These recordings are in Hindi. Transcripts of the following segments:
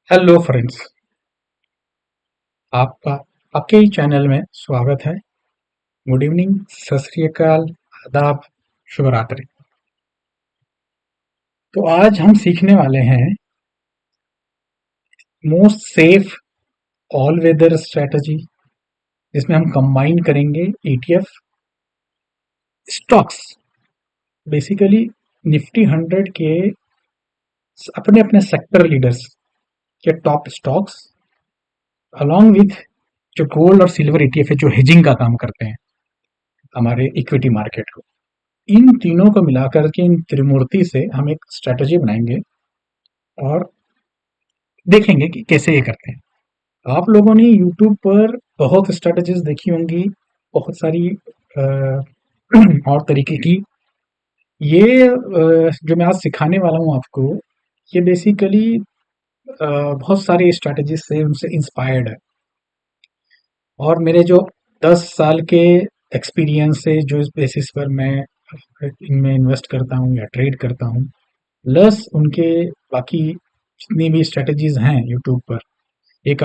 हेलो फ्रेंड्स, आपका आपके ही चैनल में स्वागत है। गुड इवनिंग, सत श्री अकाल, आदाब, शुभ रात्रि। तो आज हम सीखने वाले हैं most safe all weather strategy, जिसमें हम कंबाइन करेंगे ईटीएफ स्टॉक्स। बेसिकली निफ्टी 100 के अपने अपने सेक्टर लीडर्स के टॉप स्टॉक्स अलॉन्ग विथ जो गोल्ड और सिल्वर ईटीएफ है, जो हेजिंग का काम करते हैं हमारे इक्विटी मार्केट को। इन तीनों को मिलाकर के इन त्रिमूर्ति से हम एक स्ट्रेटजी बनाएंगे और देखेंगे कि कैसे ये करते हैं। आप लोगों ने यूट्यूब पर बहुत स्ट्रेटजीज देखी होंगी, बहुत सारी और तरीके की। ये जो मैं आज सिखाने वाला हूँ आपको, ये बेसिकली बहुत सारी स्ट्रेटजीज से उनसे इंस्पायर्ड है। और मेरे जो 10 साल के एक्सपीरियंस से जो इस बेसिस पर मैं इनमें इन्वेस्ट करता हूँ या ट्रेड करता हूँ, प्लस उनके बाकी जितनी भी स्ट्रेटजीज हैं यूट्यूब पर। एक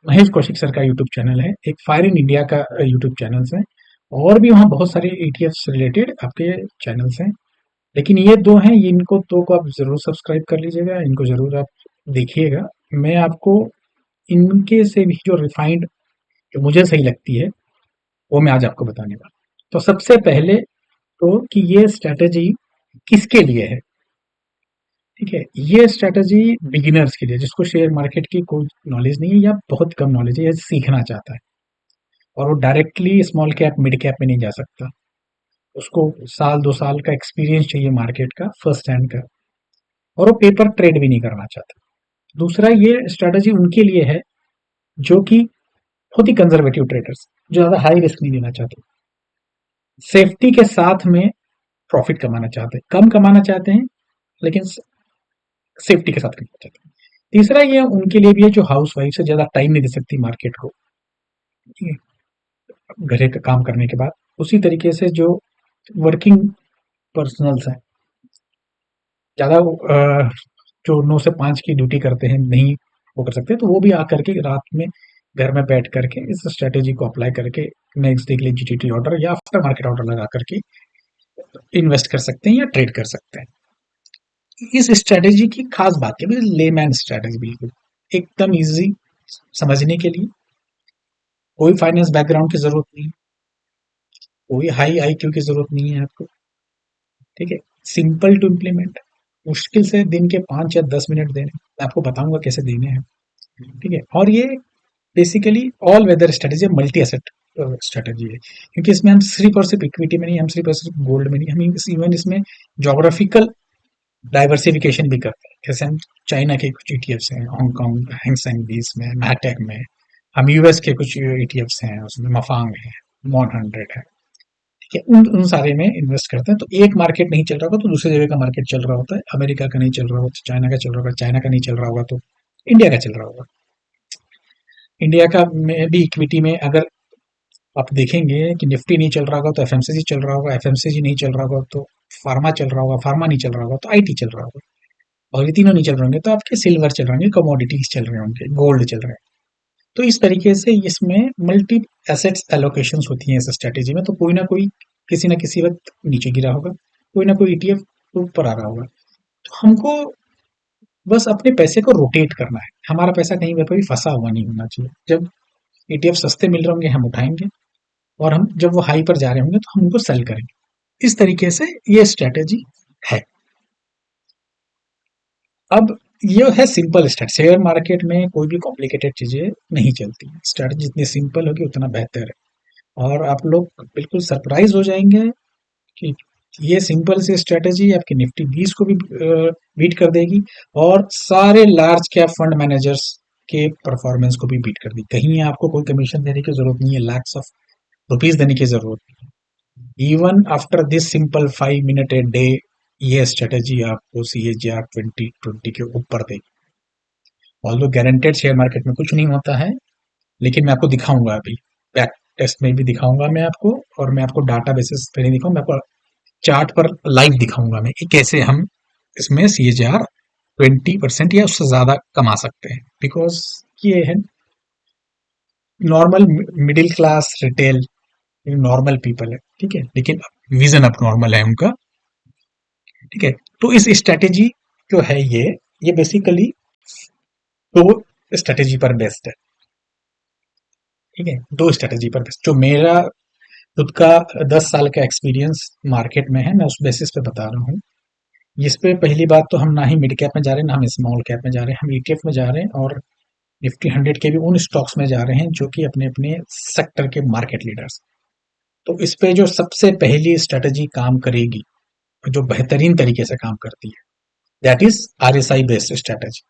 महेश कौशिक सर का यूट्यूब चैनल है, एक फायर इन इंडिया का यूट्यूब चैनल्स है, और भी वहाँ बहुत सारे ईटीएफ से रिलेटेड आपके चैनल्स हैं। लेकिन ये दो हैं, इनको दो को आप जरूर सब्सक्राइब कर लीजिएगा, इनको जरूर आप देखिएगा। मैं आपको इनके से भी जो रिफाइंड, जो मुझे सही लगती है, वो मैं आज आपको बताने वाला हूँ। तो सबसे पहले तो कि ये स्ट्रैटेजी किसके लिए है। ठीक है, ये स्ट्रैटेजी बिगिनर्स के लिए, जिसको शेयर मार्केट की कोई नॉलेज नहीं है या बहुत कम नॉलेज है या सीखना चाहता है, और वो directly small cap mid cap में नहीं जा सकता। उसको साल 2 साल का एक्सपीरियंस चाहिए मार्केट का, फर्स्ट हैंड का, और वो पेपर ट्रेड भी नहीं करना चाहता। दूसरा, ये स्ट्रैटेजी उनके लिए है जो कि बहुत ही कंजर्वेटिव ट्रेडर्स, जो ज़्यादा हाई रिस्क नहीं लेना चाहते, सेफ्टी के साथ में प्रॉफिट कमाना चाहते हैं, कम कमाना चाहते हैं लेकिन सेफ्टी के साथ कमाना चाहते हैं। तीसरा ये उनके लिए भी है जो हाउस वाइफ से ज़्यादा टाइम नहीं दे सकती मार्केट को, ठीक है, घरे का काम करने के बाद। उसी तरीके से जो वर्किंग पर्सनल्स हैं, ज़्यादा जो 9 से 5 की ड्यूटी करते हैं, नहीं वो कर सकते, तो वो भी आकर के रात में घर में बैठ करके इस स्ट्रेटेजी को अप्लाई करके नेक्स्ट डे के लिए जीटीटी ऑर्डर या आफ्टर मार्केट ऑर्डर लगा करके इन्वेस्ट कर सकते हैं या ट्रेड कर सकते हैं। इस स्ट्रेटेजी की खास बात है, लेमैन स्ट्रेटेजी, बिल्कुल एकदम इजी समझने के लिए। कोई फाइनेंस बैकग्राउंड की जरूरत नहीं, कोई हाई आईक्यू की जरूरत नहीं है आपको। ठीक है, सिंपल टू इम्प्लीमेंट, मुश्किल से दिन के 5 या 10 मिनट देने, मैं आपको बताऊंगा कैसे देने हैं। ठीक है, और ये basically all weather strategy, multi asset strategy है, क्योंकि इसमें हम सिर्फ और सिर्फ इक्विटी में नहीं, हम सिर्फ और सिर्फ गोल्ड में नहीं, हम इवन इसमें जोग्राफिकल डाइवर्सिफिकेशन भी करते हैं। जैसे हम चाइना के कुछ ईटीएफ्स हैं, हांगकांग हैंगसेंग बीस में, मैटेक में। हम यूएस के कुछ ईटीएफ्स हैं, उसमें मफांग है, मॉन 100 है। ठीक है, उन उन सारे में इन्वेस्ट करते हैं। तो एक मार्केट नहीं चल रहा होगा तो दूसरी जगह का मार्केट चल रहा होता है। अमेरिका का नहीं चल रहा होगा तो चाइना का चल रहा होगा, चाइना का नहीं चल रहा होगा तो इंडिया का चल रहा होगा। इंडिया का में भी इक्विटी में अगर आप देखेंगे कि निफ्टी नहीं चल रहा होगा तो एफएमसीजी चल रहा होगा, एफएमसीजी नहीं चल रहा होगा तो फार्मा चल रहा होगा, फार्मा नहीं चल रहा होगा तो आईटी चल रहा होगा, और ये तीनों नहीं चल रहे होंगे तो आपके सिल्वर चल रहे होंगे, कमोडिटीज चल रहे होंगे, गोल्ड चल रहे हैं। तो इस तरीके से इसमें मल्टी एसेट्स एलोकेशंस होती हैं इस स्ट्रेटेजी में। तो कोई ना कोई किसी ना किसी वक्त नीचे गिरा होगा, कोई ना कोई ईटीएफ ऊपर आ रहा होगा। तो हमको बस अपने पैसे को रोटेट करना है, हमारा पैसा कहीं पे भी फंसा हुआ नहीं होना चाहिए। जब ईटीएफ सस्ते मिल रहे होंगे हम उठाएंगे, और हम जब वो हाई पर जा रहे होंगे तो हम उनको सेल करेंगे। इस तरीके से ये स्ट्रेटेजी है। अब ये है सिंपल स्ट्रेटजी। शेयर मार्केट में कोई भी कॉम्प्लिकेटेड चीजें नहीं चलती, स्ट्रेटजी जितनी सिंपल होगी उतना बेहतर है। और आप लोग बिल्कुल सरप्राइज हो जाएंगे कि ये सिंपल सी स्ट्रेटजी आपकी निफ्टी 20 को भी बीट कर देगी, और सारे लार्ज कैप फंड मैनेजर्स के परफॉर्मेंस को भी बीट कर दी। कहीं आपको कोई कमीशन देने की जरूरत नहीं है, लैक्स ऑफ रुपीज देने की जरूरत नहीं है। Even after this simple 5 minute a day, ये स्ट्रेटेजी आपको CAGR 2020 के ऊपर देगी। ऑल्दो गारंटेड शेयर मार्केट में कुछ नहीं होता है, लेकिन मैं आपको दिखाऊंगा, अभी बैक टेस्ट में भी दिखाऊंगा मैं आपको, और मैं आपको डाटा बेसिस पे नहीं दिखाऊंगा, मैं आपको चार्ट पर लाइव दिखाऊंगा मैं कि कैसे हम इसमें CAGR 20% या उससे ज़्यादा कमा सकते हैं, बिकॉज ये है normal middle class retail, normal people है, ठीक है, लेकिन विजन अब नॉर्मल है उनका, ठीक है। तो इस स्ट्रेटेजी जो है ये बेसिकली दो स्ट्रेटेजी पर बेस्ड है, ठीक है, दो स्ट्रेटेजी पर बेस्ड। जो मेरा खुद का 10 साल का एक्सपीरियंस मार्केट में है, मैं उस बेसिस पे बता रहा हूँ। इस पे पहली बात तो हम ना ही मिड कैप में जा रहे हैं, ना हम स्मॉल कैप में जा रहे हैं, हम ईटीएफ में जा रहे हैं, और निफ्टी 100 के भी उन स्टॉक्स में जा रहे हैं जो कि अपने अपने सेक्टर के मार्केट लीडर्स। तो इस पे जो सबसे पहली स्ट्रेटजी काम करेगी, जो बेहतरीन तरीके से काम करती है, that is RSI based strategy.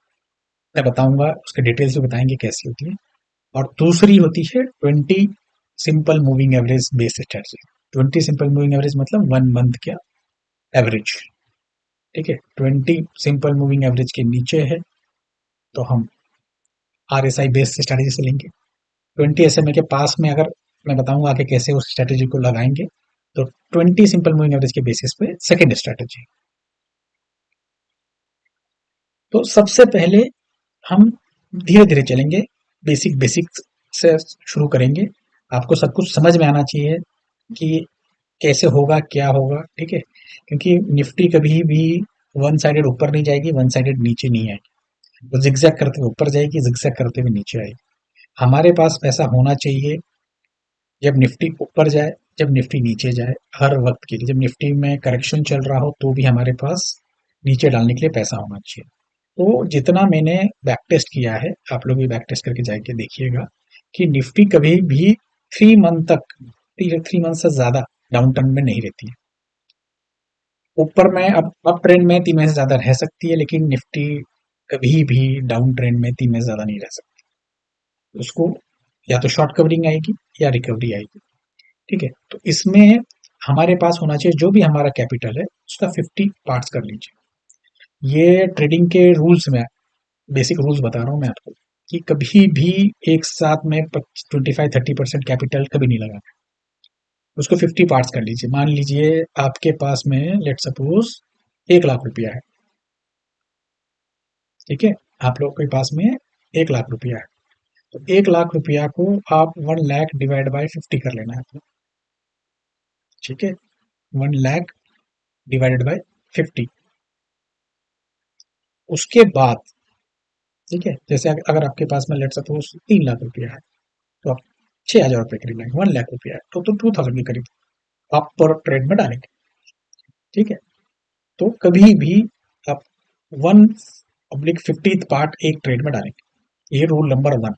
मैं बताऊंगा, उसके डिटेल्स भी बताएंगे कैसी होती है। और दूसरी होती है 20 simple moving average based strategy. 20 simple moving average मतलब 1 मंथ का एवरेज, ठीक है। 20 सिंपल मूविंग एवरेज के नीचे है तो हम आरएसआई बेस्ड स्ट्रेटजी से लेंगे। 20 एसएमए के पास में अगर मैं बताऊंगा आगे कैसे उस स्ट्रेटजी को लगाएंगे, तो 20 सिंपल मूविंग एवरेज के बेसिस पे सेकेंड स्ट्रेटजी। तो सबसे पहले हम धीरे धीरे चलेंगे, बेसिक बेसिक से शुरू करेंगे। आपको सब कुछ समझ में आना चाहिए कि कैसे होगा, क्या होगा, ठीक है। क्योंकि निफ्टी कभी भी वन साइडेड ऊपर नहीं जाएगी, वन साइडेड नीचे नहीं आएगी। वो जिगजैग करते हुए ऊपर जाएगी, जिगजैग करते हुए नीचे आएगी। हमारे पास पैसा होना चाहिए जब निफ्टी ऊपर जाए, जब निफ्टी नीचे जाए, हर वक्त के लिए। जब निफ्टी में करेक्शन चल रहा हो तो भी हमारे पास नीचे डालने के लिए पैसा होना चाहिए। तो जितना मैंने बैक टेस्ट किया है, आप लोग भी बैक टेस्ट करके जाके देखिएगा कि निफ्टी कभी भी 3 मंथ तक, 3 मंथ से ज्यादा डाउन टर्न में नहीं रहती है। ऊपर में अप ट्रेंड में 3 महीने से ज्यादा रह सकती है, लेकिन निफ्टी कभी भी डाउन ट्रेंड में 3 महीने से ज्यादा नहीं रह सकती। उसको या तो शॉर्ट कवरिंग आएगी या रिकवरी आएगी, ठीक है। तो इसमें हमारे पास होना चाहिए, जो भी हमारा कैपिटल है उसका 50 पार्ट्स कर लीजिए। ये ट्रेडिंग के रूल्स में, बेसिक रूल्स बता रहा हूँ मैं आपको, कि कभी भी एक साथ में 25-30% कैपिटल कभी नहीं लगाना। उसको 50 पार्ट्स कर लीजिए। मान लीजिए आपके पास में लेट सपोज 1 लाख रुपया है, ठीक है। आप लोग के पास में 1 लाख रुपया है, तो 1 लाख रुपया को आप 1 लाख डिवाइड बाई 50 कर लेना है आपको, ठीक है। 1 लाख डिवाइडेड बाई 50। उसके बाद, ठीक है, जैसे अगर आपके पास में लेट सपोज 3 लाख रुपया है, तो आप 6,000 रुपये करीब लेंगे। 1 लाख रुपया है तो 2,000 के करीब आप पर ट्रेड में डालेंगे, ठीक है। तो कभी भी आप 1/50 पार्ट एक ट्रेड में डालेंगे, ये रूल नंबर 1।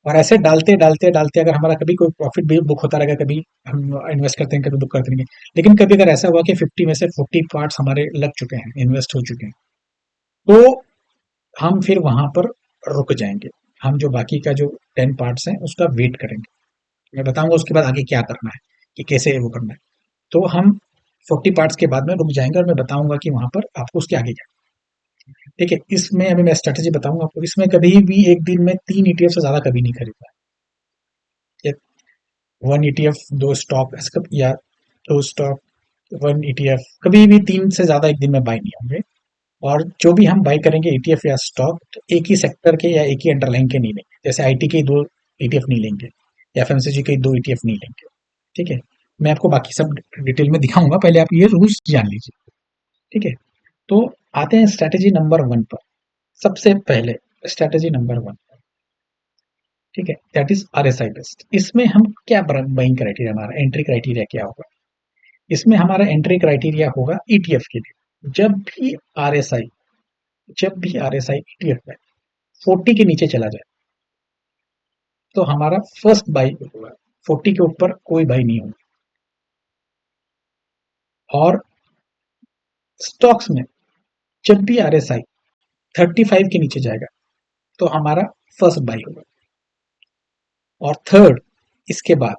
और ऐसे डालते डालते डालते अगर हमारा कभी कोई प्रॉफिट भी बुक होता रहेगा, कभी हम इन्वेस्ट करते हैं, कभी बुक करते रहेंगे, लेकिन कभी अगर ऐसा हुआ कि 50 में से 40 पार्ट्स हमारे लग चुके हैं, इन्वेस्ट हो चुके हैं, तो हम फिर वहां पर रुक जाएंगे। हम जो बाकी का जो 10 पार्ट्स हैं उसका वेट करेंगे। मैं बताऊंगा उसके बाद आगे क्या करना है, कि कैसे वो करना है। तो हम 40 पार्ट्स के बाद में रुक जाएंगे और मैं बताऊंगा कि वहां पर आपको उसके आगे क्या, ठीक है। इसमें अभी मैं स्ट्रेटेजी बताऊंगा आपको। इसमें कभी भी एक दिन में 3 ETF से ज्यादा कभी नहीं खरीदना है। 1 ETF, 2 स्टॉक, या 2 स्टॉक, 1 ETF, कभी भी 3 से ज्यादा एक दिन में बाई नहीं होंगे। और जो भी हम बाई करेंगे ETF या स्टॉक, तो एक ही सेक्टर के या एक ही अंडरलाइन के नहीं लेंगे। जैसे आईटी के 2 ETF नहीं लेंगे, या एफएमसीजी के 2 ETF नहीं लेंगे, ठीक है। मैं आपको बाकी सब डिटेल में दिखाऊंगा, पहले आप ये रूल्स जान लीजिए, ठीक है। तो आते हैं स्ट्रैटेजी नंबर 1 पर। सबसे पहले स्ट्रैटेजी नंबर 1, ठीक है, दैट इज आरएसआई बेस्ड। इसमें हम क्या बाइंग क्राइटेरिया, हमारा एंट्री क्राइटेरिया क्या होगा? इसमें हमारा एंट्री क्राइटेरिया होगा ईटीएफ के लिए। जब भी आरएसआई ईटीएफ में 40 के नीचे चला जाए तो हमारा फर्स्ट बाई होगा। 40 के ऊपर कोई बाई नहीं होगा। और स्टॉक्स में जब भी आरएसआई 35 के नीचे जाएगा तो हमारा फर्स्ट बाई होगा। और थर्ड, इसके बाद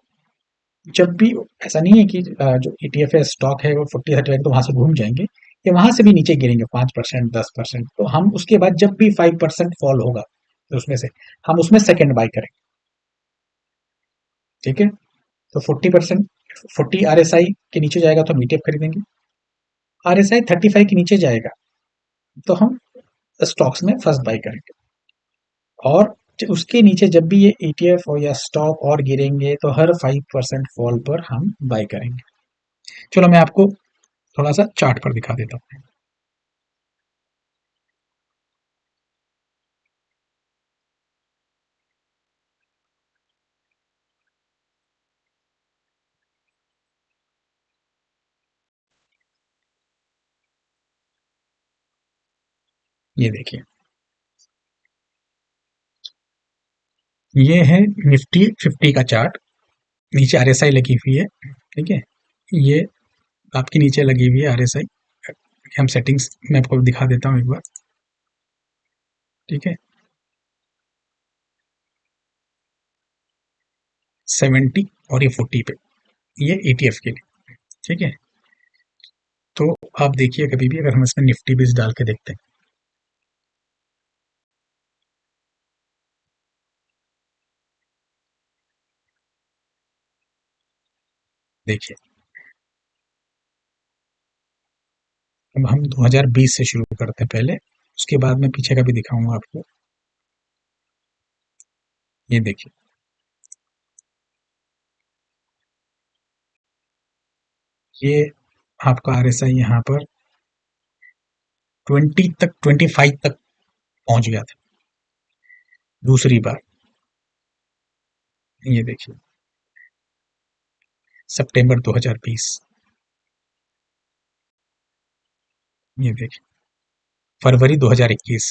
जब भी, ऐसा नहीं है कि जो ईटीएफ है, स्टॉक है, वो 40-35 तो वहां से घूम जाएंगे, ये वहां से भी नीचे गिरेंगे 5%, 10%, तो हम उसके बाद जब भी 5% फॉल होगा तो उसमें से हम उसमें सेकेंड बाई करेंगे, ठीक है। तो 40%, 40 आरएसआई के नीचे जाएगा तो हम ईटीएफ खरीदेंगे। आरएसआई 35 के नीचे जाएगा, तो हम स्टॉक्स में फर्स्ट बाई करेंगे, और उसके नीचे जब भी ये ETF और या स्टॉक और गिरेंगे तो हर 5% फॉल पर हम बाई करेंगे। चलो मैं आपको थोड़ा सा चार्ट पर दिखा देता हूँ। ये देखिए, ये है निफ्टी 50 का चार्ट। नीचे RSI लगी हुई है, ठीक है। ये आपकी नीचे लगी हुई है RSI। हम सेटिंग्स में आपको दिखा देता हूँ एक बार, ठीक है। 70 और ये 40 पे, ये ETF के लिए, ठीक है। तो आप देखिए कभी भी अगर हम इसमें निफ्टी बीस डाल के देखते हैं, देखिए अब हम 2020 से शुरू करते हैं पहले, उसके बाद में पीछे का भी दिखाऊंगा आपको। ये देखिए, ये आपका RSI यहाँ पर 20 तक, 25 तक पहुंच गया था दूसरी बार। ये देखिए, सितंबर 2020। ये देखिए, फरवरी 2021,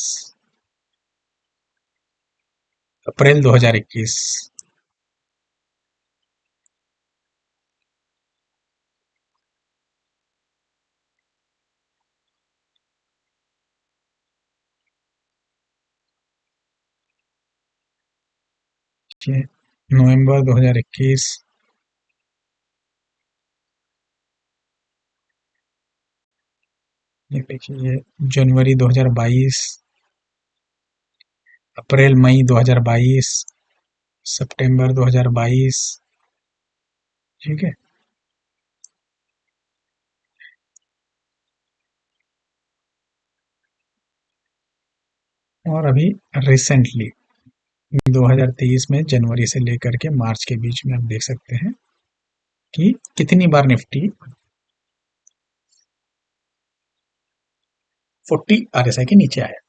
अप्रैल 2021, नवंबर 2021, ये देखिए, ये जनवरी 2022, अप्रैल मई 2022, सितंबर 2022, ठीक है। और अभी रिसेंटली 2023 में जनवरी से लेकर के मार्च के बीच में आप देख सकते हैं कि कितनी बार निफ्टी 40 RSI के नीचे आया।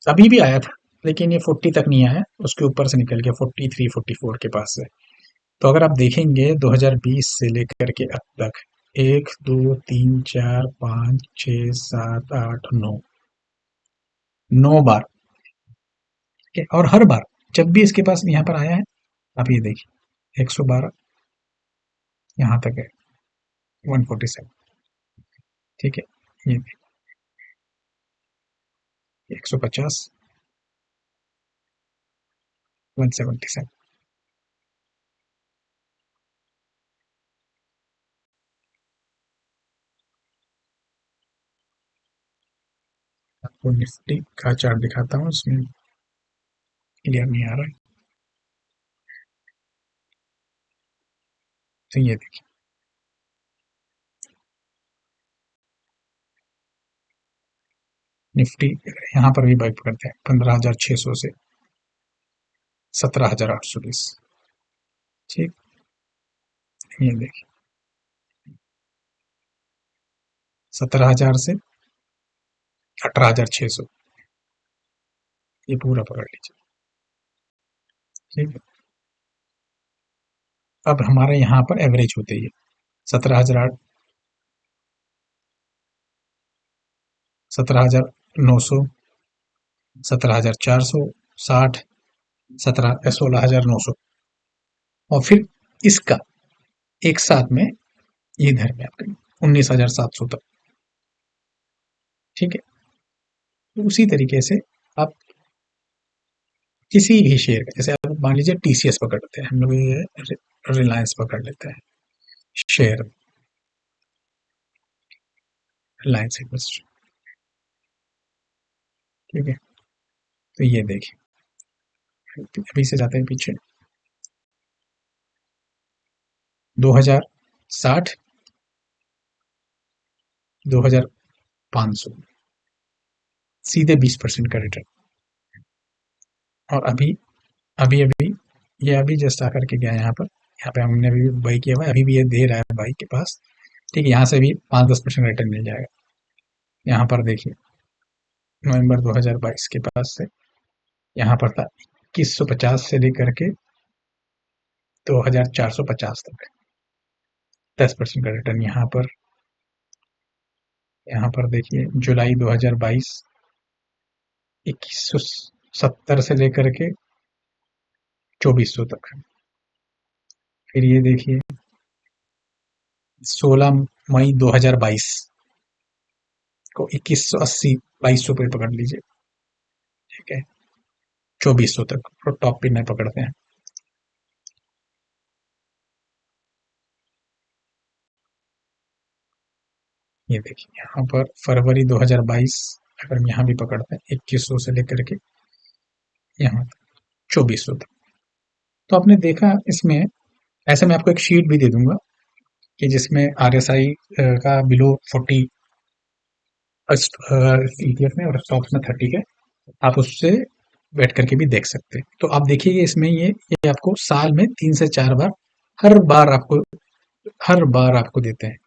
अभी भी आया था, लेकिन ये 40 तक नहीं आया, उसके ऊपर से निकल गया 43 44 के पास से। तो अगर आप देखेंगे 2020 से लेकर के अब तक, एक दो तीन चार पाँच छः सात आठ नौ, 9 बार, ठीक है। और हर बार जब भी इसके पास यहाँ पर आया है, आप ये देखिए 112 यहाँ तक है, 147, ठीक है। ये 150, 177। आपको निफ्टी का चार्ट दिखाता हूँ, इसमें क्लियर नहीं आ रहा है। तो ये देखिए, निफ्टी यहाँ पर भी बाइक करते हैं 15,600 से 17,820, ठीक। ये देखिए, 17,000 से 18,600, ये पूरा पकड़ लीजिए, ठीक है। अब हमारे यहाँ पर एवरेज होते ही 17,000, 17,900, 17,460, 16,900, और फिर इसका एक साथ में ये इधर में आपके 19,700 तक, ठीक है। तो उसी तरीके से आप किसी भी शेयर का, जैसे आप मान लीजिए TCS पकड़ लेते हैं हम लोग, ये रिलायंस पकड़ लेते हैं शेयर, रिलायंस इंडस्ट्री, ठीक है। तो ये देखिए, अभी से जाते हैं पीछे, 2060, 2,500, सीधे 20% का रिटर्न। और अभी अभी अभी ये अभी जस्ट आकर के गया यहाँ पे हमने अभी बाई किया हुआ है, अभी भी ये दे रहा है बाई के पास। ठीक है, यहाँ से भी 5-10% रिटर्न मिल जाएगा। यहाँ पर देखिए नवंबर 2022 के पास से यहाँ पर था 2150 से लेकर के 2450 तक 10% का रिटर्न। यहाँ पर देखिए जुलाई 2022 2170 से लेकर के 2400 तक। फिर ये देखिए 16 मई 2022 को 2180 2200 पे पकड़ लीजिए। ठीक है, 2400 तक तो टॉप पिन में पकड़ते हैं। ये देखिए यहाँ पर फरवरी 2022 अगर हम यहाँ भी पकड़ते हैं 2100 से लेकर के यहाँ 2400 तक। तो आपने देखा इसमें, ऐसे मैं आपको एक शीट भी दे दूंगा कि जिसमें RSI का बिलो 40 ETF में और स्टॉक्स में 30 है, आप उससे बैठ करके भी देख सकते हैं। तो आप देखिए इसमें ये आपको साल में 3 से 4 बार, हर बार आपको देते हैं।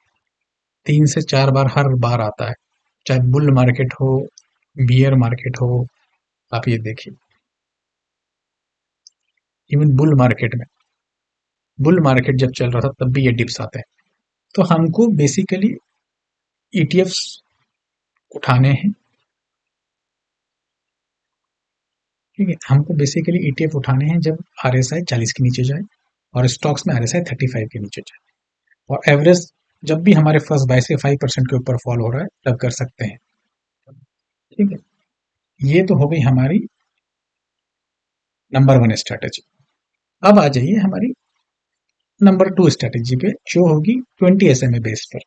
3 से 4 बार हर बार आता है, चाहे बुल मार्केट हो, बियर मार्केट हो। आप ये देखिए इवन बुल मार्केट जब चल रहा था तब भी ये डिप्स आते हैं। तो हमको बेसिकली ETFs उठाने हैं। ठीक है, हमको बेसिकली ETF उठाने हैं जब RSI 40 के नीचे जाए और स्टॉक्स में RSI 35 के नीचे जाए, और एवरेज जब भी हमारे फर्स्ट बाय से 5% के ऊपर फॉल हो रहा है तब कर सकते हैं। ठीक है, ये तो हो गई हमारी नंबर 1 स्ट्रैटेजी। अब आ जाइए हमारी नंबर 2 स्ट्रैटेजी पे, जो होगी 20 SMA बेस पर।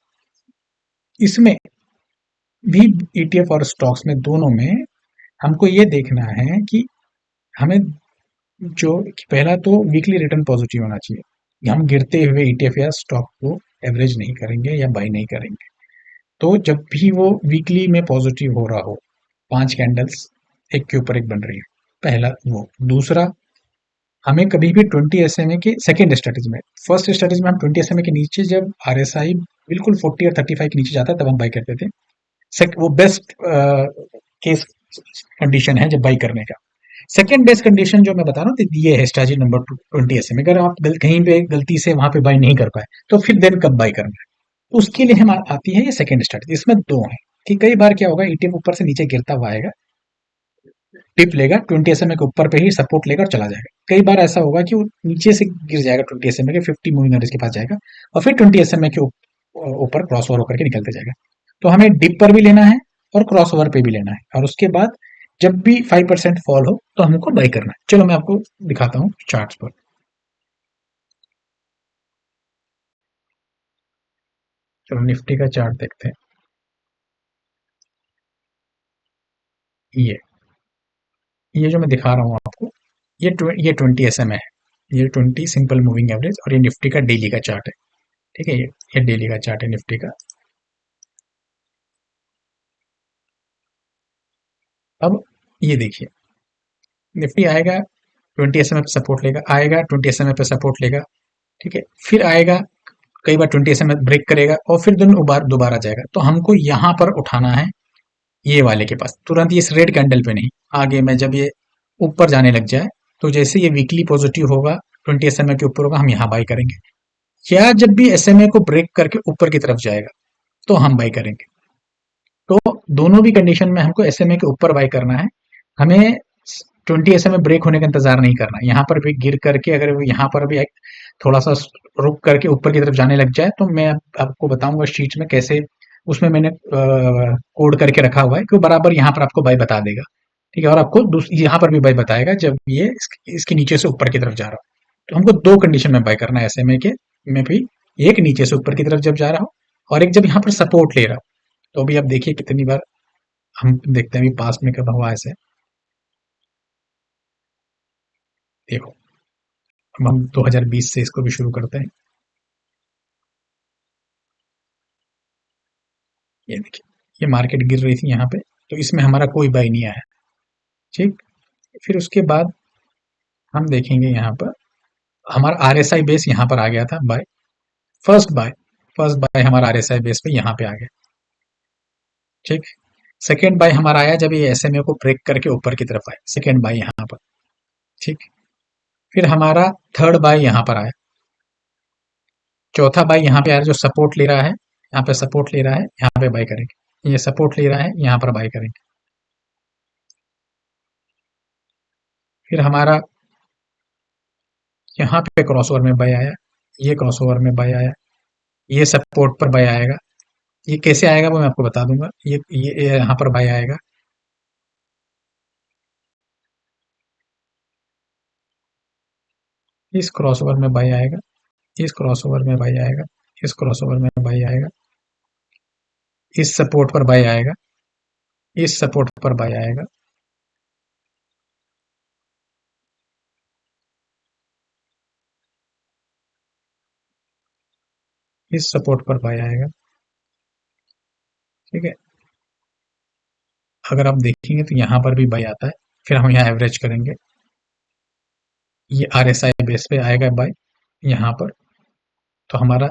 इसमें भी ETF और स्टॉक्स में दोनों में हमको ये देखना है कि हमें जो पहला तो वीकली रिटर्न पॉजिटिव होना चाहिए। हम गिरते हुए ETF या स्टॉक को एवरेज नहीं करेंगे या बाई नहीं करेंगे। तो जब भी वो वीकली में पॉजिटिव हो रहा हो, 5 कैंडल्स एक के ऊपर एक बन रही है, पहला वो। दूसरा, हमें कभी भी 20 SMA के सेकेंड स्ट्रेटेजी में, फर्स्ट स्ट्रेटेजी में हम 20 SMA के नीचे जब RSI बिल्कुल 40 और 35 के नीचे जाता है तब हम बाई करते थे। वो बेस्ट केस कंडीशन है जब बाई करने का। सेकेंड बेस्ट कंडीशन जो मैं बता रहा हूँ ये है स्ट्रेटेजी नंबर 20 SMA। अगर आप कहीं पे गलती से वहां पे बाई नहीं कर पाए तो फिर देन कब बाई करना है, तो उसके लिए हम आती है ये सेकेंड स्ट्रेटेजी। इसमें दो है कि कई बार क्या होगा, ETF ऊपर से नीचे गिरता हुआ आएगा, टिप लेगा, 20 SMA के ऊपर पे ही सपोर्ट लेकर चला जाएगा। कई बार ऐसा होगा कि वो नीचे से गिर जाएगा 20 SMA के, 50 मूविंग एवरेज के पास जाएगा और फिर 20 SMA के ऊपर क्रॉस ओवर होकर के निकलते जाएगा। तो हमें डिप पर भी लेना है और क्रॉस ओवर पे भी लेना है, और उसके बाद जब भी 5% फॉल हो तो हमको बाई करना है। चलो मैं आपको दिखाता हूँ चार्ट्स पर। चलो निफ्टी का चार्ट देखते हैं। ये जो मैं दिखा रहा हूँ आपको, ये 20 SMA है, ये 20 सिंपल मूविंग एवरेज, और ये निफ्टी का डेली का चार्ट है। ठीक है, ये डेली का चार्ट है निफ्टी का। अब ये देखिए निफ्टी आएगा 20 SMA पे सपोर्ट लेगा, आएगा 20 SMA पे सपोर्ट लेगा। ठीक है, फिर आएगा, कई बार 20 SMA ब्रेक करेगा और फिर दोबारा जाएगा। तो हमको यहाँ पर उठाना है, ये वाले के पास तुरंत, इस रेड कैंडल पे नहीं, आगे में जब ये ऊपर जाने लग जाए, तो जैसे ये वीकली पॉजिटिव होगा, 20 SMA के ऊपर होगा, हम यहाँ बाई करेंगे। या जब भी SMA को ब्रेक करके ऊपर की तरफ जाएगा तो हम बाई करेंगे। तो दोनों भी कंडीशन में हमको SMA के ऊपर बाई करना है। हमें 20 SMA ब्रेक होने का इंतजार नहीं करना। यहाँ पर भी गिर करके अगर वो यहाँ पर भी थोड़ा सा रुक करके ऊपर की तरफ जाने लग जाए, तो मैं आपको बताऊंगा शीट में कैसे, उसमें मैंने कोड करके रखा हुआ है कि वो बराबर यहाँ पर आपको बाई बता देगा। ठीक है, और आपको यहाँ पर भी बाई बताएगा जब ये इसके नीचे से ऊपर की तरफ जा रहा हो। तो हमको दो कंडीशन में बाई करना है SMA के में भी, एक नीचे से ऊपर की तरफ जब जा रहा हो और एक जब यहाँ पर सपोर्ट ले रहा हो। तो अभी आप देखिए कितनी बार हम देखते हैं, अभी पास में कब हुआ ऐसे, देखो। अब हम 2020 से इसको भी शुरू करते हैं। ये देखिए ये मार्केट गिर रही थी यहाँ पे, तो इसमें हमारा कोई बाई नहीं आया। ठीक, फिर उसके बाद हम देखेंगे यहाँ पर हमारा आरएसआई बेस यहाँ पर आ गया था बाय बाय फर्स्ट बाय हमारा आरएसआई बेस पे यहाँ पे आ गया। ठीक, सेकेंड बाय हमारा आया जब ये एसएमए को ब्रेक करके ऊपर की तरफ आया, सेकेंड बाय यहाँ पर। ठीक, फिर हमारा थर्ड बाय यहाँ पर आया, चौथा बाय यहाँ पे आ रहा है जो सपोर्ट ले रहा है, यहाँ पे सपोर्ट ले रहा है, यहाँ पे बाय करेंगे, ये सपोर्ट ले रहा है, यहाँ पर बाय करेंगे। फिर हमारा यहाँ पे क्रॉसओवर में बाय आया, ये क्रॉसओवर में बाय आया, ये सपोर्ट पर बाय आएगा। ये कैसे आएगा वो मैं आपको बता दूंगा। ये यहाँ पर बाय आएगा, इस क्रॉसओवर में बाय आएगा, इस क्रॉसओवर में बाय आएगा, इस क्रॉसओवर में बाय आएगा, इस सपोर्ट पर बाय आएगा, इस सपोर्ट पर बाय आएगा, इस सपोर्ट पर बाय आएगा। ठीक है, अगर आप देखेंगे तो यहाँ पर भी बाय आता है। फिर हम यहाँ एवरेज करेंगे, ये आरएसआई बेस पे आएगा बाय यहाँ पर, तो हमारा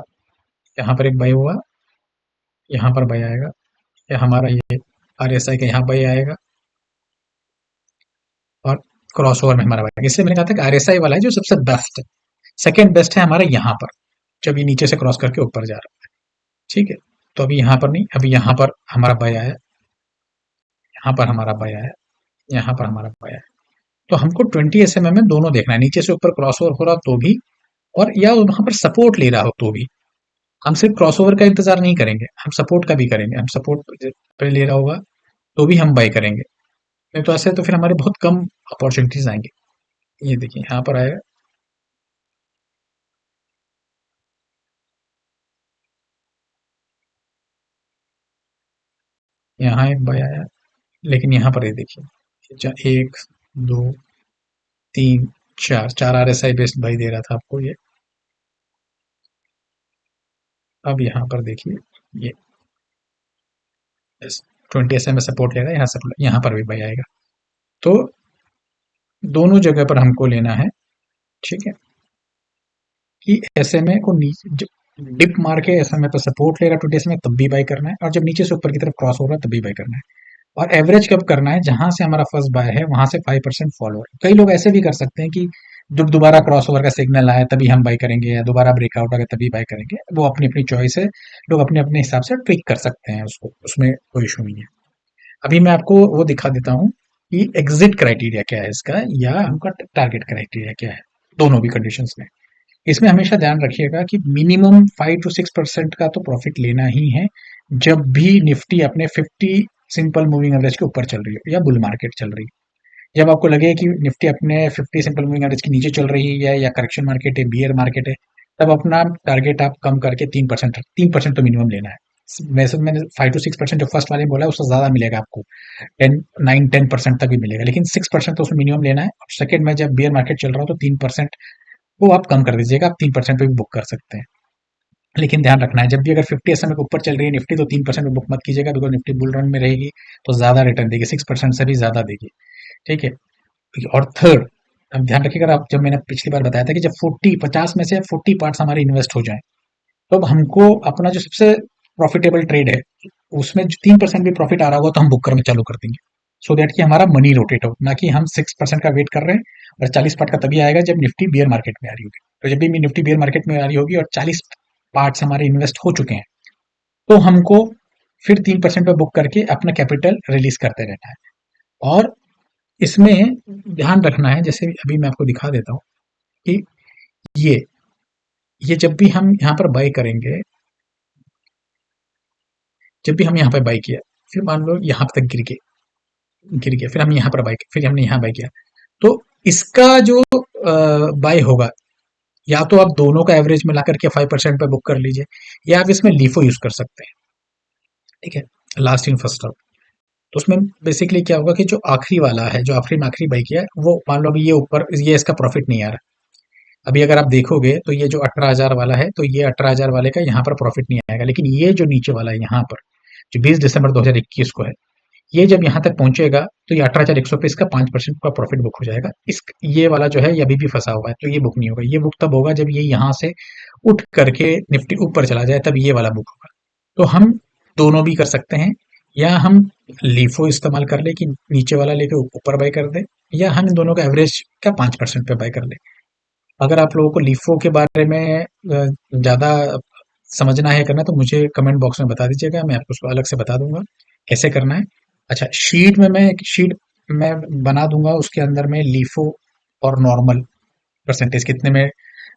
यहाँ पर एक बाय हुआ, यहाँ पर बाय आएगा, या हमारा ये आरएसआई का यहाँ बाय आएगा और क्रॉसओवर में हमारा बाय। इसलिए मैंने कहा था कि आरएसआई वाला है जो सबसे बेस्ट है। सेकेंड बेस्ट है हमारा यहाँ पर, जब ये नीचे से क्रॉस करके ऊपर जा रहा है। ठीक है, तो अभी यहाँ पर नहीं, अभी यहाँ पर हमारा बाय आया, यहाँ पर हमारा बाय आया, यहाँ पर हमारा बाय आया। तो हमको 20 एसएमएम में दोनों देखना है, नीचे से ऊपर क्रॉसओवर हो रहा तो भी और या वहां पर सपोर्ट ले रहा हो तो भी। हम सिर्फ क्रॉसओवर का इंतजार नहीं करेंगे, हम सपोर्ट का भी करेंगे। हम सपोर्ट पे ले रहा होगा तो भी हम बाय करेंगे, नहीं तो ऐसे तो फिर हमारे बहुत कम अपॉर्चुनिटीज आएंगे। ये देखिए यहाँ पर आएगा, यहाँ एक बाय आया, लेकिन यहाँ पर ये देखिए एक दो तीन चार, चार आरएसआई बेस्ड बाय दे रहा था आपको ये। अब यहाँ पर देखिए ये 20 एसएम सपोर्ट ले रहा है, यहाँ सपोर्ट, यहाँ पर भी बाय आएगा। तो दोनों जगह पर हमको लेना है। ठीक है, कि एसएमए को नीचे डिप मार के एसएमए पर सपोर्ट ले रहा है 20 एसएमए तब भी बाय करना है, और जब नीचे से ऊपर की तरफ क्रॉस हो रहा है तब भी बाय करना है। और एवरेज कब करना है, जहां से हमारा फर्स्ट बाय है वहां से 5% फॉलोअर। कई लोग ऐसे भी कर सकते हैं कि जब दोबारा क्रॉस ओवर का सिग्नल आए तभी हम बाय करेंगे, या दोबारा ब्रेकआउट आए तभी बाय करेंगे। वो अपनी अपनी चॉइस है, लोग अपने अपने हिसाब से ट्रिक कर सकते हैं उसको, उसमें कोई इशू नहीं है। अभी मैं आपको वो दिखा देता हूँ कि एग्जिट क्राइटेरिया क्या है इसका, या हमका टारगेट क्राइटेरिया क्या है दोनों भी कंडीशंस में। इसमें हमेशा ध्यान रखिएगा कि मिनिमम 5 to 6% का तो प्रॉफिट लेना ही है जब भी निफ्टी अपने 50 सिंपल मूविंग एवरेज के ऊपर चल रही है या बुल मार्केट चल रही है। जब आपको लगे कि निफ्टी अपने 50 सिंपल मूविंग एवरेज के नीचे चल रही है या करेक्शन मार्केट है, बियर मार्केट है, तब अपना टारगेट आप कम करके 3%, 3% तो मिनिमम लेना है। वैसे मैंने 5 to 6% जो फर्स्ट वाले बोला है उससे ज्यादा मिलेगा आपको, 9-10% तक भी मिलेगा, लेकिन 6% तो उसमें मिनिमम लेना है। और सेकंड में जब बियर मार्केट चल रहा हो तो 3% वो आप कम कर दीजिएगा, आप 3% पे भी बुक कर सकते हैं। लेकिन ध्यान रखना है जब भी अगर 50 एसएम के ऊपर चल रही है निफ्टी तो 3% पे बुक मत कीजिएगा, बिकॉज निफ्टी बुल रन में रहेगी तो ज्यादा रिटर्न देगी, 6% से भी ज्यादा देगी। ठीक है, और थर्ड, अब ध्यान रखिएगा, आप जब मैंने पिछली बार बताया था कि जब 50 में से 40 पार्ट्स हमारे इन्वेस्ट हो जाए तो अब हमको अपना जो सबसे प्रॉफिटेबल ट्रेड है उसमें जो 3% भी प्रॉफिट आ रहा होगा तो हम बुक करना चालू कर देंगे, सो दैट कि हमारा मनी रोटेट हो, ना कि हम 6% का वेट कर रहे हैं। और 40 पार्ट का तभी आएगा जब निफ्टी बियर मार्केट में आ रही होगी। तो जब भी निफ्टी बियर मार्केट में आ रही होगी और 40 पार्ट्स हमारे इन्वेस्ट हो चुके हैं तो हमको फिर 3% पे बुक करके अपना कैपिटल रिलीज करते रहना है। और इसमें ध्यान रखना है, जैसे अभी मैं आपको दिखा देता हूँ कि ये ये जब भी हम यहाँ पर बाय करेंगे, जब भी हम यहाँ पर बाय किया, फिर मान लो यहाँ तक गिर गया, फिर हम यहाँ पर बाय, फिर हमने यहाँ बाय किया, तो इसका जो बाय होगा, या तो आप दोनों का एवरेज मिला करके 5% पे बुक कर लीजिए, या आप इसमें लीफो यूज कर सकते हैं। ठीक है, लास्ट इन फर्स्ट आउट। तो उसमें बेसिकली क्या होगा कि जो आखिरी वाला है, जो आखिरी में आखिरी बाई किया है, वो मान लो अभी ये ऊपर, ये इसका प्रॉफिट नहीं आ रहा। अभी अगर आप देखोगे तो ये जो 18,000 वाला है, तो ये 18,000 वाले का यहाँ पर प्रॉफिट नहीं आएगा, लेकिन ये जो नीचे वाला है यहाँ पर, जो 20 दिसंबर 2021 को है, ये जब यहाँ तक पहुंचेगा तो ये 18,100 पे इसका 5% का प्रॉफिट बुक हो जाएगा। इस ये वाला जो है ये अभी भी फंसा हुआ है, तो ये बुक नहीं होगा। ये बुक तब होगा जब ये यहाँ से उठ करके निफ्टी ऊपर चला जाए, तब ये वाला बुक होगा। तो हम दोनों भी कर सकते हैं, या हम लीफो इस्तेमाल कर ले कि नीचे वाला लेके ऊपर बाय कर दे, या हम इन दोनों का एवरेज का 5% पे बाय कर ले। अगर आप लोगों को लीफो के बारे में ज़्यादा समझना है, करना है, तो मुझे कमेंट बॉक्स में बता दीजिएगा, मैं आपको उसको अलग से बता दूंगा कैसे करना है। अच्छा, शीट में मैं एक शीट मैं बना दूंगा, उसके अंदर में लीफो और नॉर्मल परसेंटेज कितने में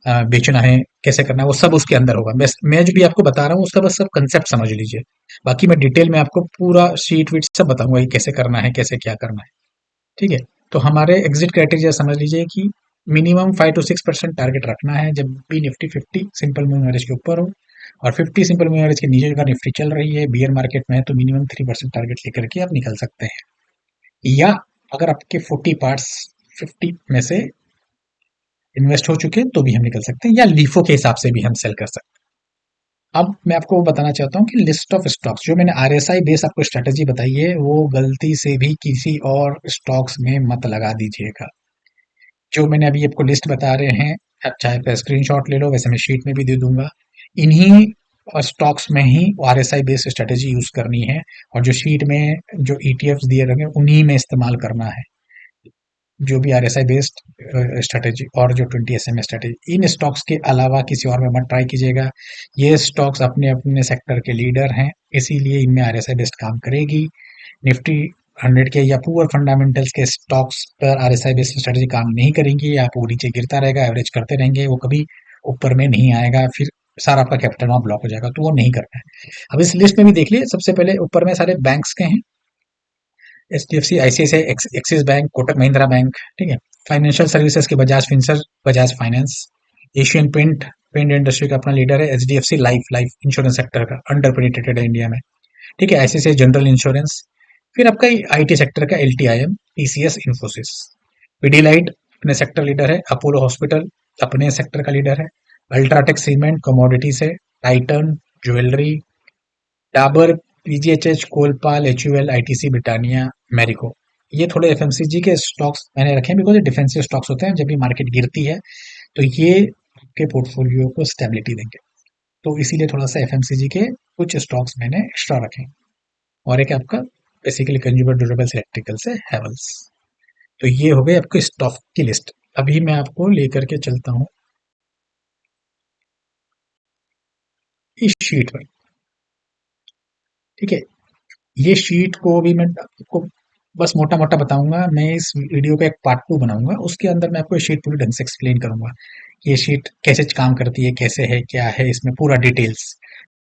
बेचना है, कैसे करना है, वो सब उसके अंदर होगा। मैं जो भी आपको बता रहा हूँ उसका बस सब कंसेप्ट समझ लीजिए। बाकी मैं डिटेल में आपको पूरा शीट वीट सब बताऊंगा कि कैसे करना है, कैसे क्या करना है। ठीक है? तो हमारे एग्जिट क्राइटेरिया समझ लीजिए कि मिनिमम 5 to 6% टारगेट रखना है जब भी निफ्टी 50 सिंपल मूविंग एवरेज के ऊपर हो, और 50 सिंपल मूविंग एवरेज के नीचे अगर निफ्टी चल रही है, बियर मार्केट में है, तो मिनिमम 3% टारगेट लेकर के आप निकल सकते हैं। या अगर आपके 40 पार्ट्स 50 में से इन्वेस्ट हो चुके हैं तो भी हम निकल सकते हैं, या लीफो के हिसाब से भी हम सेल कर सकते हैं। अब मैं आपको बताना चाहता हूँ कि लिस्ट ऑफ स्टॉक्स जो मैंने आरएसआई बेस आपको स्ट्रेटेजी बताई है, वो गलती से भी किसी और स्टॉक्स में मत लगा दीजिएगा। जो मैंने अभी आपको लिस्ट बता रहे हैं, आप चाहे स्क्रीनशॉट ले लो, वैसे मैं शीट में भी दे दूंगा। इन्हीं स्टॉक्स में ही आरएसआई बेस्ड स्ट्रेटेजी यूज करनी है, और जो शीट में जो ईटीएफ्स दिए रहेंगे उन्हीं में इस्तेमाल करना है, जो भी आरएसआई बेस्ड स्ट्रेटेजी और जो 20 SMA स्ट्रेटेजी। इन स्टॉक्स के अलावा किसी और में मत ट्राई कीजिएगा। ये स्टॉक्स अपने अपने सेक्टर के लीडर हैं, इसीलिए इनमें आरएसआई बेस्ड काम करेगी। निफ्टी 100 के या पुअर फंडामेंटल्स के स्टॉक्स पर आरएसआई बेस्ड स्ट्रेटेजी काम नहीं करेंगी, आपको वो नीचे गिरता रहेगा, एवरेज करते रहेंगे, वो कभी ऊपर में नहीं आएगा, फिर सारा आपका कैपिटल वहां ब्लॉक हो जाएगा, तो वो नहीं करना है। अब इस लिस्ट में भी देख लिए, सबसे पहले ऊपर में सारे बैंक्स के हैं, HDFC, ICICI, Axis bank, Kotak Mahindra bank. ठीक है? फाइनेंशियल सर्विसेज के Bajaj Finserv, Bajaj finance. Asian paint, paint industry का अपना लीडर है। HDFC life, life insurance sector का अंडर पेनिट्रेटेड है इंडिया में। ठीक है? ICICI general insurance. फिर आपका आईटी सेक्टर का LTIM, TCS, इन्फोसिस। पीडीलाइट अपने सेक्टर लीडर है। अपोलो हॉस्पिटल अपने सेक्टर का लीडर है। अल्ट्राटेक सीमेंट कमोडिटीज है। Titan jewellery. Dabur, PGHH, कोलपाल, HUL, ITC, Britannia, Marico. ये थोड़े FMCG के स्टॉक्स मैंने रखे हैं, बिकॉज ये डिफेंसिव स्टॉक्स होते हैं, जब भी मार्केट गिरती है तो ये आपके पोर्टफोलियो को स्टेबिलिटी देंगे। तो इसीलिए थोड़ा सा FMCG के कुछ स्टॉक्स मैंने एक्स्ट्रा रखे हैं। और एक आपका बेसिकली कंज्यूमर ड्यूरेबल्स इलेक्ट्रिकल से हैवल्स। तो ये हो गई आपकी स्टॉक की लिस्ट। अभी मैं आपको लेकर के चलता हूँ इस शीट पर। ठीक है? ये शीट को भी मैं आपको बस मोटा मोटा बताऊंगा। मैं इस वीडियो का एक पार्ट 2 बनाऊंगा, उसके अंदर मैं आपको ये शीट पूरी ढंग से एक्सप्लेन करूंगा कि ये शीट कैसे काम करती है, कैसे है, क्या है इसमें पूरा डिटेल्स।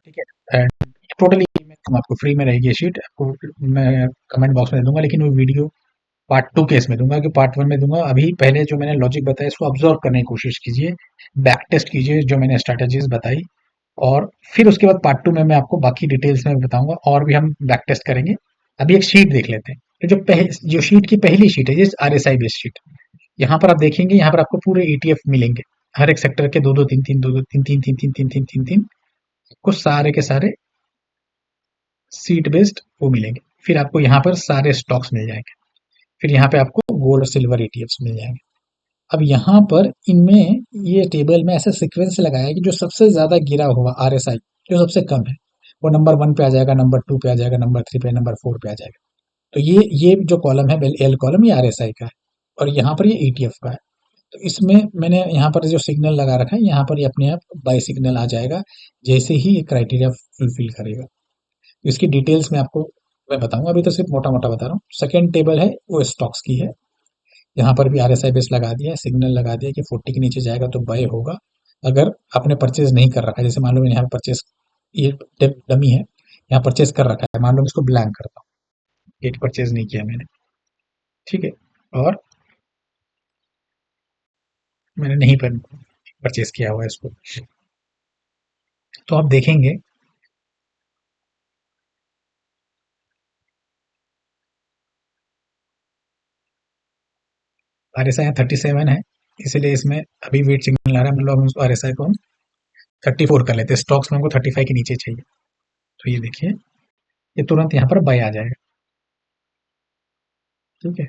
ठीक है? टोटली आपको फ्री में रहेगी ये शीट, आपको मैं कमेंट बॉक्स में दे दूंगा, लेकिन वो वीडियो पार्ट 2 केस में दूंगा कि पार्ट 1 में दूंगा। अभी पहले जो मैंने लॉजिक बताया इसको ऑब्जर्व करने की कोशिश कीजिए, बैक टेस्ट कीजिए जो मैंने स्ट्रैटेजीज बताई, और फिर उसके बाद पार्ट 2 में मैं आपको बाकी डिटेल्स में बताऊंगा, और भी हम बैक टेस्ट करेंगे। अभी एक शीट देख लेते हैं। तो जो शीट की पहली शीट है, ये RSI बेस्ड शीट। यहाँ पर आप देखेंगे, यहाँ पर आपको पूरे ETF मिलेंगे, हर एक सेक्टर के दो दो तीन तीन, दो दो तीन तीन तीन तीन तीन तीन तीन तीन, आपको सारे के सारे सीट बेस्ड वो मिलेंगे। फिर आपको यहाँ पर सारे स्टॉक्स मिल जाएंगे। फिर यहाँ पे आपको गोल्ड और सिल्वर ETFs मिल जाएंगे। अब यहाँ पर इनमें ये टेबल में ऐसे सीक्वेंस लगाया है कि जो सबसे ज्यादा गिरा हुआ RSI, जो सबसे कम है, वो नंबर 1 पे आ जाएगा, नंबर 2 पे आ जाएगा, नंबर 3 पे, नंबर 4 पे आ जाएगा। तो ये जो कॉलम है, एल कॉलम, ये RSI का है, और यहाँ पर ये ETF का है। तो इसमें मैंने यहाँ पर जो सिग्नल लगा रखा है, यहाँ पर ये अपने आप बाई सिग्नल आ जाएगा जैसे ही ये क्राइटेरिया फुलफिल करेगा। इसकी डिटेल्स में आपको मैं बताऊंगा, अभी तो सिर्फ मोटा मोटा बता रहा हूँ। सेकेंड टेबल है वो स्टॉक्स की है। यहाँ पर भी RSI बेस लगा दिया है, सिग्नल लगा दिया कि 40 के नीचे जाएगा तो बाय होगा। अगर आपने परचेज नहीं कर रखा है, जैसे मान लो मैंने यहाँ परचेज, ये डमी है, यहाँ परचेज कर रखा है, मान लो मैं इसको ब्लैंक करता हूँ, ये परचेज नहीं किया मैंने। ठीक है? और मैंने नहीं परचेज किया हुआ है इसको, तो आप देखेंगे RSI यहाँ 37 है, इसलिए इसमें अभी वेट सिग्नल आ रहा है, मतलब हम उसको RSI को हम 34 कर लेते हैं। स्टॉक्स में हमको 35 के नीचे चाहिए, तो ये देखिए, ये तुरंत यहाँ पर बाय आ जाएगा। ठीक है।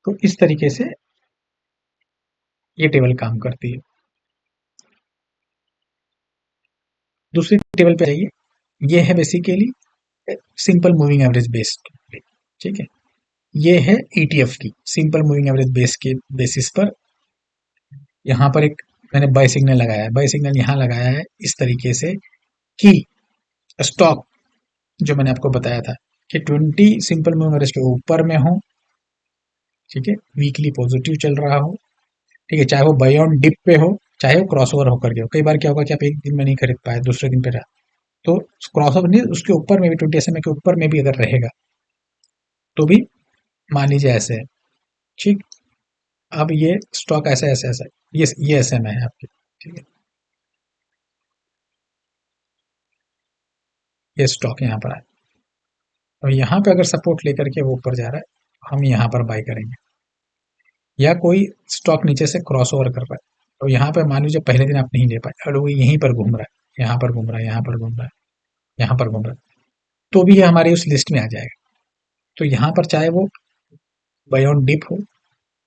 तो इस तरीके से ये टेबल काम करती है। दूसरी टेबल पे जाइए, ये है basically simple moving average based. ठीक है, ये है ईटीएफ की सिंपल मूविंग एवरेज बेस के बेसिस पर। यहाँ पर एक मैंने बाय सिग्नल लगाया है, बाय सिग्नल यहाँ लगाया है इस तरीके से कि स्टॉक जो मैंने आपको बताया था कि 20 सिंपल मूविंग एवरेज के ऊपर में हो, ठीक है, वीकली पॉजिटिव चल रहा हो, ठीक है, चाहे वो बाय ऑन डिप पे हो, चाहे वो क्रॉसओवर होकर के हो। कई बार क्या होगा कि आप एक दिन में नहीं खरीद पाए, दूसरे दिन पे रहा, तो क्रॉसओवर नहीं, उसके ऊपर में भी 20 SMA के ऊपर में भी अगर रहेगा तो भी मान लीजिए ऐसे है। ठीक, अब ये स्टॉक ऐसा ऐसा ऐसा ये SMA है आपकी। ठीक है, ये स्टॉक यहाँ पर है और यहाँ पे अगर सपोर्ट लेकर के वो ऊपर जा रहा है, हम यहाँ पर बाई करेंगे। या कोई स्टॉक नीचे से क्रॉस ओवर कर रहा है, तो यहाँ पे मान लीजिए पहले दिन आप नहीं ले पाए और वो यहीं पर घूम रहा है, यहाँ पर घूम रहा है, यहाँ पर घूम रहा है, यहाँ पर घूम रहा है, तो भी ये हमारी उस लिस्ट में आ जाएगा। तो यहाँ पर चाहे वो बाय ऑन डिप हो,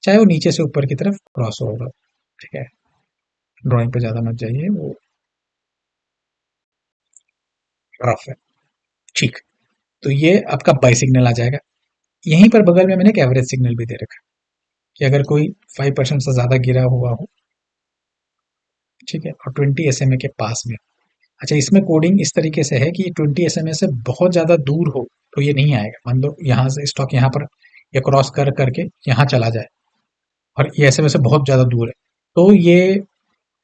चाहे वो नीचे से ऊपर की तरफ क्रॉस ओवर हो। ठीक है, ड्राइंग पे ज्यादा मत जाइए, वो रफ है। ठीक, तो ये आपका बाई सिग्नल आ जाएगा। यहीं पर बगल में मैंने एक एवरेज सिग्नल भी दे रखा है कि अगर कोई 5% से ज्यादा गिरा हुआ हो, ठीक है, और 20 SMA के पास में। अच्छा, इसमें कोडिंग इस तरीके से है कि 20 SMA से बहुत ज़्यादा दूर हो तो ये नहीं आएगा। मान लो यहाँ से स्टॉक यहाँ पर ये क्रॉस कर करके यहाँ चला जाए और ये SMA से बहुत ज़्यादा दूर है, तो ये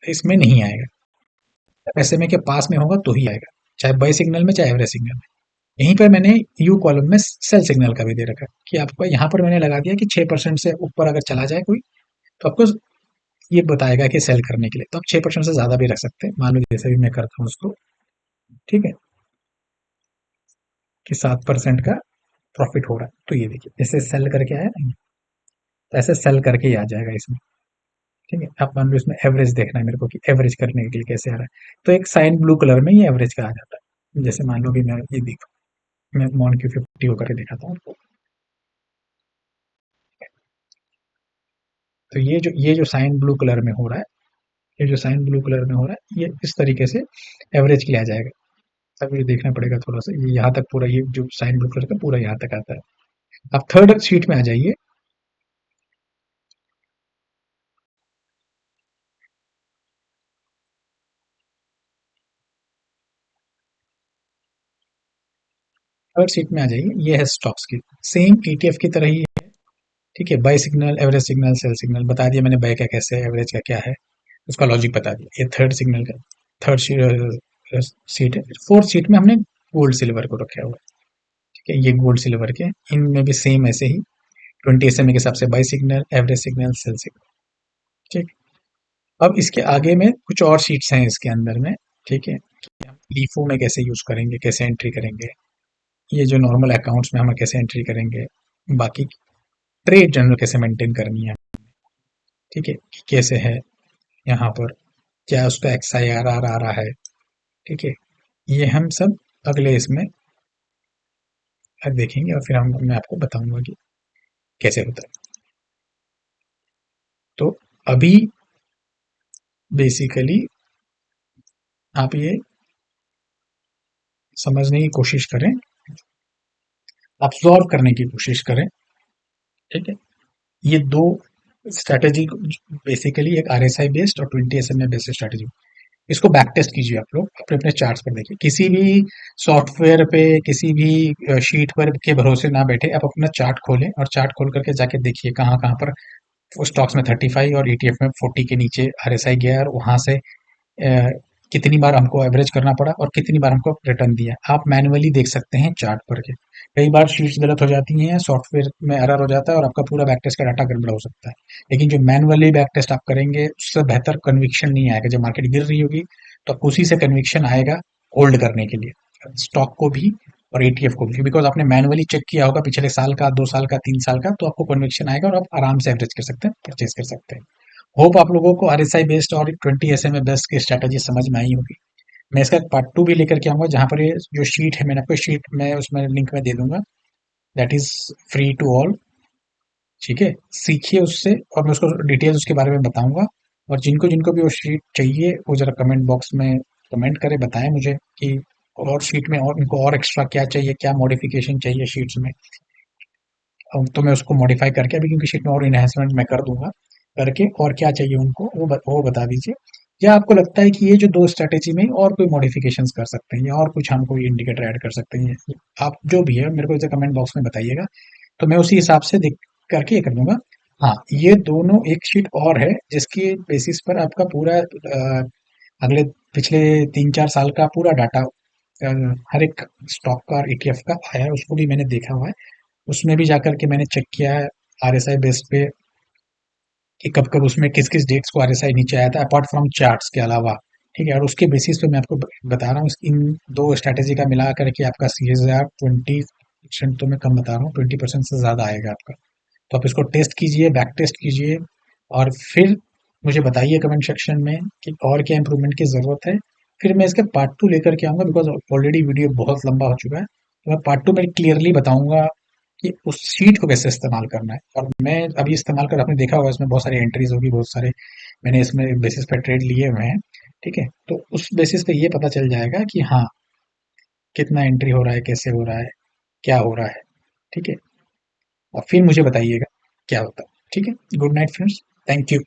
इसमें नहीं आएगा। SMA के पास में होगा तो ही आएगा, चाहे बाई सिग्नल में चाहे एवरेज सिग्नल में। यहीं पर मैंने यू कॉलम में सेल सिग्नल का भी दे रखा है कि आपको यहाँ पर मैंने लगा दिया कि 6% से ऊपर अगर चला जाए कोई, तो आपको ये बताएगा कि सेल करने के लिए। तो आप 6% से ज़्यादा भी रख सकते हैं, मान लो जैसे भी मैं करता हूँ उसको। ठीक है, कि 7% का प्रॉफिट हो रहा है, तो ये देखिए जैसे सेल करके आया ना, तो ऐसे सेल करके ही आ जाएगा इसमें। ठीक है, आप मान लो इसमें एवरेज देखना है मेरे को कि एवरेज करने के लिए कैसे आ रहा है, तो एक साइन ब्लू कलर में ये एवरेज का आ जाता है। जैसे मान लो कि मैं ये देखो, मैं मॉन क्यू 50 होकर दिखाता हूँ आपको। तो ये जो साइन ब्लू कलर में हो रहा है, ये जो साइन ब्लू कलर में हो रहा है, ये इस तरीके से एवरेज के लिए आ जाएगा। अब ये देखना पड़ेगा थोड़ा सा, ये यहाँ तक पूरा, ये जो साइन ब्लू कलर का पूरा यहाँ तक आता है। अब थर्ड शीट में आ जाइए। थर्ड शीट में आ जाइए, ये है स्टॉक्स की, सेम ETF की तरह ही। ठीक है, buy signal, average signal, sell signal बता दिया मैंने, बाय का कैसे है, एवरेज का क्या है, उसका लॉजिक बता दिया। ये थर्ड सिग्नल का थर्ड सीट है। फोर्थ सीट में हमने गोल्ड सिल्वर को रखा हुआ है। ठीक है, ये गोल्ड सिल्वर के, इनमें भी सेम ऐसे ही 20 SMA के हिसाब से buy signal, average signal, sell signal. ठीक, अब इसके आगे में कुछ और शीट्स हैं इसके अंदर में। ठीक है, कि हम लीफो में कैसे यूज करेंगे, कैसे एंट्री करेंगे, ये जो नॉर्मल अकाउंट्स में हम कैसे एंट्री करेंगे, बाकी ट्रेड जनरल कैसे मेंटेन करनी है। ठीक है, कि कैसे है यहाँ पर, क्या उसका XIRR आ रहा है। ठीक है, ये हम सब अगले इसमें देखेंगे और फिर मैं आपको बताऊंगा कि कैसे होता है। तो अभी बेसिकली आप ये समझने की कोशिश करें, ऑब्जॉर्व करने की कोशिश करें। ठीक है, ये दो स्ट्रैटेजी बेसिकली, एक RSI बेस्ड और 20 SMA बेस्ड स्ट्रैटेजी। इसको बैक टेस्ट कीजिए आप लोग अपने अपने चार्ट्स पर। देखिए, किसी भी सॉफ्टवेयर पे, किसी भी शीट पर के भरोसे ना बैठे, आप अपना चार्ट खोलें और चार्ट खोल करके जाके देखिए कहाँ कहाँ पर स्टॉक्स में 35 और ETF में 40 के नीचे RSI गया और वहां से कितनी बार हमको एवरेज करना पड़ा और कितनी बार हमको रिटर्न दिया। आप मैन्युअली देख सकते हैं चार्ट पर के। कई बार शीट्स गलत हो जाती हैं, सॉफ्टवेयर में एरर हो जाता है और आपका पूरा बैक टेस्ट का डाटा गड़बड़ हो सकता है। लेकिन जो मैन्युअली बैक टेस्ट आप करेंगे, उससे बेहतर कन्विक्शन नहीं आएगा। जब मार्केट गिर रही होगी तो आपको उसी से कन्विक्शन आएगा होल्ड करने के लिए, स्टॉक को भी और ETF को भी, बिकॉज आपने मैनुअली चेक किया होगा पिछले साल का, 2 साल का, 3 साल का, तो आपको कन्विक्शन आएगा और आप आराम से एवरेज कर सकते हैं, परचेज कर सकते हैं। होप आप लोगों को RSI बेस्ड और 20 SMA बेस्ड की स्ट्रैटेजी समझ में आई होगी। मैं इसका पार्ट 2 भी लेकर के आऊंगा, जहां पर ये जो शीट है, मैंने आपको शीट में उसमें लिंक में दे दूंगा, that is free to all. ठीक है, सीखिए उससे, और मैं उसको डिटेल्स उसके बारे में बताऊंगा। और जिनको जिनको भी वो शीट चाहिए वो जरा कमेंट बॉक्स में कमेंट करें, बताएं मुझे कि और शीट में और उनको और एक्स्ट्रा क्या चाहिए, क्या मॉडिफिकेशन चाहिए शीट्स में। तो मैं उसको मॉडिफाई करके अभी, क्योंकि शीट में और इन्हेंसमेंट मैं कर दूंगा, करके और क्या चाहिए उनको वो बता दीजिए। या आपको लगता है कि ये जो दो स्ट्रैटेजी में और कोई मॉडिफिकेशंस कर सकते हैं, या और कुछ हम कोई इंडिकेटर ऐड कर सकते हैं, आप जो भी है मेरे को इसे कमेंट बॉक्स में बताइएगा, तो मैं उसी हिसाब से देख करके ये कर दूंगा। हाँ, ये दोनों एक शीट और है जिसकी बेसिस पर आपका पूरा अगले पिछले 3-4 साल का पूरा डाटा, हर एक स्टॉक का और ईटीएफ का आया है, उसको भी मैंने देखा हुआ है। उसमें भी जाकर के मैंने चेक किया है आरएसआई बेस पे कि कब कब उसमें किस किस डेट्स को आरएसआई नीचे आया था, अपार्ट फ्रॉम चार्ट्स के अलावा। ठीक है, और उसके बेसिस पे मैं आपको बता रहा हूँ, इन दो स्ट्रैटेजी का मिला करके आपका सीएसआर 20%, तो मैं कम बता रहा हूँ, 20% से ज़्यादा आएगा आपका। तो आप इसको टेस्ट कीजिए, बैक टेस्ट कीजिए, और फिर मुझे बताइए कमेंट सेक्शन में कि और क्या इंप्रूवमेंट की ज़रूरत है। फिर मैं इसके पार्ट 2 लेकर के आऊँगा, बिकॉज़ ऑलरेडी वीडियो बहुत लंबा हो चुका है। तो मैं पार्ट 2 में क्लियरली बताऊँगा कि उस शीट को कैसे इस्तेमाल करना है। और मैं अभी इस्तेमाल कर, आपने देखा होगा इसमें बहुत सारी एंट्रीज़ होगी, बहुत सारे मैंने इसमें बेसिस पे ट्रेड लिए हुए हैं। ठीक है? तो उस बेसिस पे ये पता चल जाएगा कि हाँ, कितना एंट्री हो रहा है, कैसे हो रहा है, क्या हो रहा है। ठीक है? और फिर मुझे बताइएगा क्या होता है। ठीक है? Good night friends. Thank you.